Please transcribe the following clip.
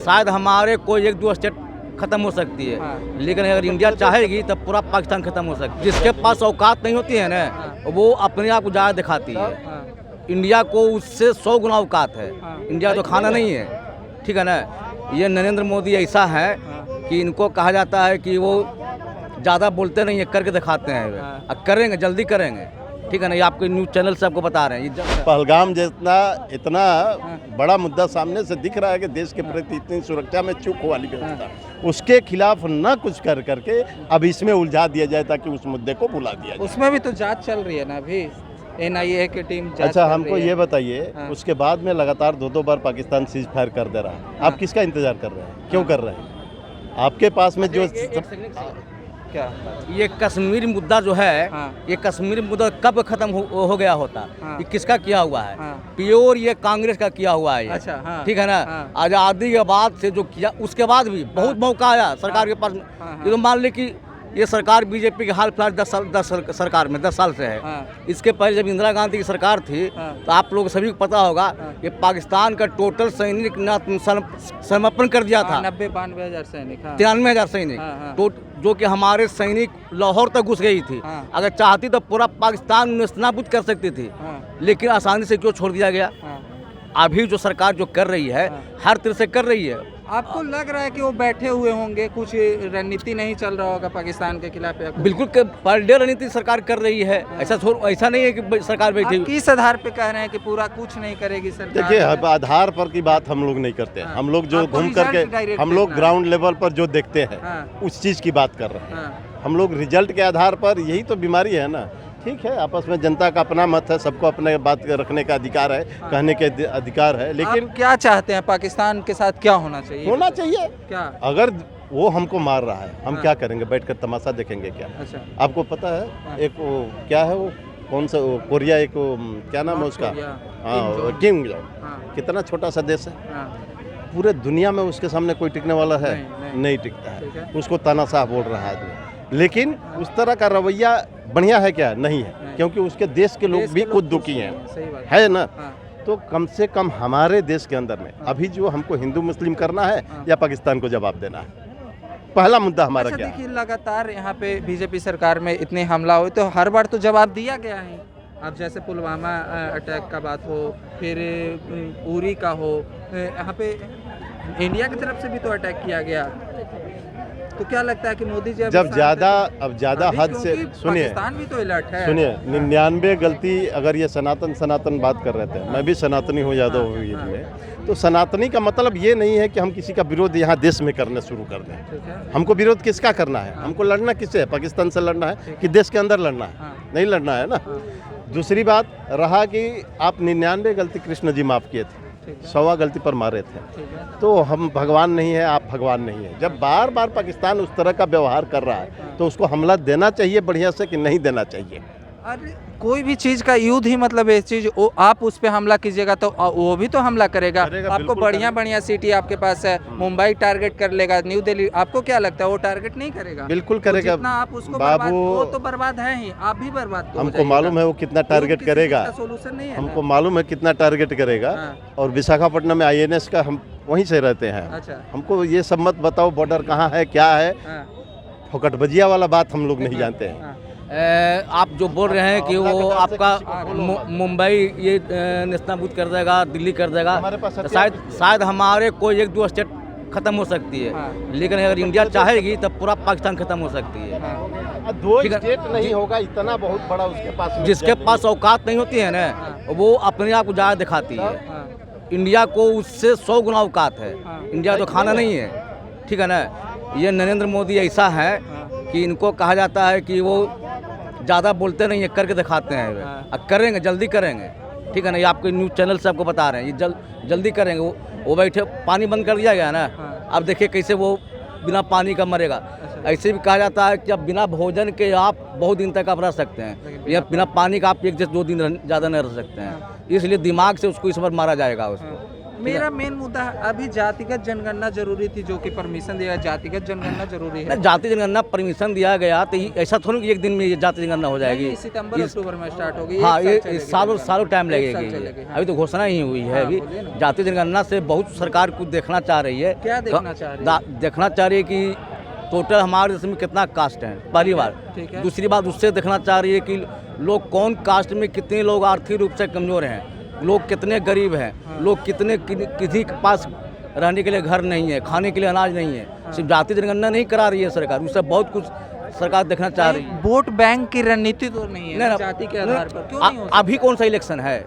शायद हमारे कोई एक दो स्टेट खत्म हो सकती है, लेकिन अगर इंडिया चाहेगी तब पूरा पाकिस्तान खत्म हो सकता है। जिसके पास औकात नहीं होती है ना, वो अपने आप को ज़्यादा दिखाती है। इंडिया को उससे 100 गुना औकात है। इंडिया तो खाना नहीं है, ठीक है ना। ये नरेंद्र मोदी ऐसा है कि इनको कहा जाता है कि वो ज़्यादा बोलते नहीं है, करके दिखाते हैं। अब करेंगे, जल्दी करेंगे, ठीक है ना। ये आपके न्यूज़ चैनल से आपको बता रहे हैं। पहलगाम जितना इतना बड़ा मुद्दा सामने से दिख रहा है कि देश के प्रति इतनी सुरक्षा में चूक वाली व्यवस्था, उसके खिलाफ न कुछ कर करके अब इसमें उलझा दिया जाए ताकि उस मुद्दे को भुला दिया जाए। उसमें भी तो जांच चल रही है ना अभी, NIA की टीम जांच अच्छा, कर हमको रही है। ये बताइए, उसके बाद में लगातार दो बार पाकिस्तान सीज फायर कर दे रहा है। आप किसका इंतजार कर रहे हैं, क्यों कर रहे हैं? आपके पास में जो क्या ये कश्मीर मुद्दा जो है, ये कश्मीर मुद्दा कब खत्म हो गया होता? ये किसका किया हुआ है? प्योर ये कांग्रेस का किया हुआ है। अच्छा, ठीक है ना। आज़ादी के बाद से जो किया, उसके बाद भी बहुत मौका आया सरकार के पास। ये तो मान ली कि ये सरकार बीजेपी के हाल फिलहाल 10 सरकार में 10 साल से है। इसके पहले जब इंदिरा गांधी की सरकार थी तो आप लोग सभी को पता होगा कि पाकिस्तान का टोटल सैनिक समर्पण कर दिया था। 92 हज़ार सैनिक, 93,000 सैनिक, तो जो कि हमारे सैनिक लाहौर तक घुस गई थी। अगर चाहती तो पूरा पाकिस्तान नेस्तनाबूद कर सकती थी, लेकिन आसानी से क्यों छोड़ दिया गया? अभी जो सरकार जो कर रही है, हर तरह से कर रही है। आपको लग रहा है कि वो बैठे हुए होंगे, कुछ रणनीति नहीं चल रहा होगा पाकिस्तान के खिलाफ? बिल्कुल पर डे रणनीति सरकार कर रही है। ऐसा नहीं है कि सरकार बैठी हुई। किस आधार पे कह रहे हैं कि पूरा कुछ नहीं करेगी सरकार? देखिए, आधार पर की बात हम लोग नहीं करते हैं। हम लोग जो घूम करके हम लोग ग्राउंड लेवल पर जो देखते हैं उस चीज़ की बात कर रहे हैं। हम लोग रिजल्ट के आधार पर, यही तो बीमारी है ना। ठीक है, आपस में जनता का अपना मत है, सबको अपने बात रखने का अधिकार है, कहने के अधिकार है, लेकिन आप क्या चाहते हैं? पाकिस्तान के साथ क्या होना चाहिए? क्या अगर वो हमको मार रहा है, हम क्या करेंगे? बैठकर तमाशा देखेंगे क्या? अच्छा, आपको पता है एक वो क्या है, वो कौन सा कोरिया, एक क्या नाम है उसका? हाँ, किम जोंग। कितना छोटा सा देश है, पूरे दुनिया में उसके सामने कोई टिकने वाला है? नहीं टिकता है। उसको तानाशाह बोल रहा है आदमी, लेकिन उस तरह का रवैया बढ़िया है क्या? नहीं है, क्योंकि उसके देश के लोग भी खुद दुखी हैं, है ना। तो कम से कम हमारे देश के अंदर में अभी जो हमको हिंदू मुस्लिम करना है या पाकिस्तान को जवाब देना है, पहला मुद्दा हमारा क्या है? देखिए, लगातार यहाँ पे बीजेपी सरकार में इतने हमला हुए तो हर बार तो जवाब दिया गया है। अब जैसे पुलवामा अटैक का बात हो, फिर उरी का हो, यहाँ पे इंडिया की तरफ से भी तो अटैक किया गया। तो क्या लगता है कि मोदी जी जब ज़्यादा हद से, सुनिए, पाकिस्तान भी तो अलर्ट है। सुनिए, 99 गलती, अगर ये सनातन बात कर रहे थे, मैं भी सनातनी हूँ यादव में, तो सनातनी का मतलब ये नहीं है कि हम किसी का विरोध यहाँ देश में करना शुरू कर दें। हमको विरोध किसका करना है? हमको लड़ना किससे है? पाकिस्तान से लड़ना है कि देश के अंदर लड़ना है? नहीं लड़ना है ना। दूसरी बात रहा कि आप 99 गलती कृष्ण जी माफ़ किए थे, 100 गलती पर मारे थे, तो हम भगवान नहीं है, आप भगवान नहीं है। जब बार बार पाकिस्तान उस तरह का व्यवहार कर रहा है तो उसको हमला देना चाहिए बढ़िया से कि नहीं देना चाहिए? अरे कोई भी चीज़ का युद्ध ही मतलब है चीज़, आप उस पे हमला कीजिएगा तो वो भी तो हमला करेगा। आपको बढ़िया सिटी आपके पास है, मुंबई टारगेट कर लेगा, न्यू दिल्ली, आपको क्या लगता है वो टारगेट नहीं करेगा? बिल्कुल करेगा। जितना आप उसको बाबू, वो तो बर्बाद है ही, आप भी बर्बाद। हमको मालूम है वो कितना टारगेट करेगा, सोल्यूशन नहीं है। हमको मालूम है कितना टारगेट करेगा। और विशाखापट्टनम में INS का हम वहीं से रहते हैं। अच्छा, हमको ये सब मत बताओ बॉर्डर कहाँ है, क्या है। फोकटबजिया वाला बात हम लोग नहीं जानते हैं। आप जो बोल रहे हैं कि वो आपका मुंबई ये नेस्तनाबूद कर देगा, दिल्ली कर देगा, शायद हमारे कोई एक दो स्टेट खत्म हो सकती है, लेकिन अगर इंडिया चाहेगी तब पूरा पाकिस्तान खत्म हो सकती है। दो स्टेट नहीं होगा, इतना बहुत बड़ा उसके पास। जिसके पास औकात नहीं होती है ना, वो अपने आप को ज़्यादा दिखाती है। इंडिया को उससे 100 गुना औकात है। इंडिया तो खाना नहीं है, ठीक है ना। ये नरेंद्र मोदी ऐसा है कि इनको कहा जाता है कि वो ज़्यादा बोलते नहीं है, करके दिखाते हैं। अब करेंगे, जल्दी करेंगे, ठीक है ना। ये आपके न्यूज़ चैनल से आपको बता रहे हैं, ये जल्दी करेंगे। वो बैठे, पानी बंद कर दिया गया ना, अब देखिए कैसे वो बिना पानी का मरेगा। ऐसे भी कहा जाता है कि अब बिना भोजन के आप बहुत दिन तक आप रह सकते हैं, या बिना पानी का आप 1 से 2 दिन ज़्यादा नहीं रह सकते हैं। इसलिए दिमाग से उसको इस बार मारा जाएगा उसको। मेरा मेन मुद्दा अभी जातिगत जनगणना जरूरी थी, जो कि परमिशन दिया, जातिगत जनगणना जरूरी है। ना, जाति जनगणना परमिशन दिया गया तो ऐसा थोड़ा कि एक दिन में ये जाति जनगणना हो जाएगी। नहीं, सितंबर अक्टूबर में स्टार्ट होगी। हाँ, एक साल ये चलेगी। सालों टाइम एक साल लगेगी। चलेगी, हाँ। अभी तो घोषणा ही हुई है। हाँ, अभी बोलिए ना। जाति जनगणना से बहुत सरकार कुछ देखना चाह रही है। क्या देखना चाह रही है? देखना चाह रही है कि टोटल हमारे देश में कितना कास्ट है, पहली बात। ठीक है। दूसरी बात उससे देखना चाह रही है कि लोग कौन कास्ट में कितने लोग आर्थिक रूप से कमजोर हैं, लोग कितने गरीब हैं, लोग कितने किसी के पास रहने के लिए घर नहीं है, खाने के लिए अनाज नहीं है। सिर्फ जाति जनगणना नहीं करा रही है सरकार, उससे बहुत कुछ सरकार देखना चाह रही है। वोट बैंक की रणनीति तो नहीं है नहीं, ना, जाति के आधार पर क्यों नहीं हो सकता? अभी कौन सा इलेक्शन है?